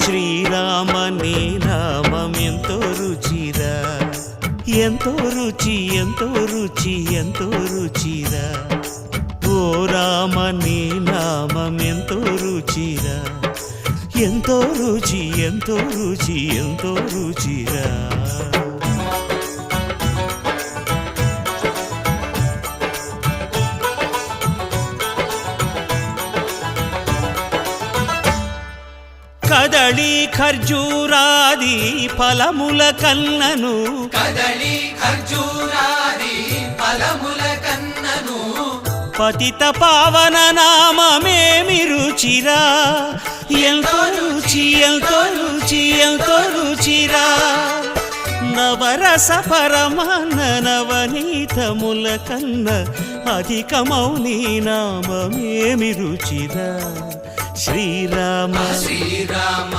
శ్రీరామ నీ నామం ఎంతో రుచిరా, ఎంతో రుచి ఎంతో రుచి ఎంతో రుచిరా. ఓ రామ నీ నామం ఎంతో రుచిరా, ఎంతో రుచి ఎంతో రుచి ఎంతో రుచిరా. కదళి ఖర్జూరాది ఫలముల కన్నను, కదళి ఖర్జూరాది ఫలముల కన్నను, పతిత పావన నామమేమి రుచిరా, ఎంతో రుచి ఎంతో రుచి ఎంతో రుచిరా. నవరస పరమాన్న నవనీతముల కన్న అధికమౌ నీ నామమేమి రుచిరా. శ్రీరామ శ్రీరామ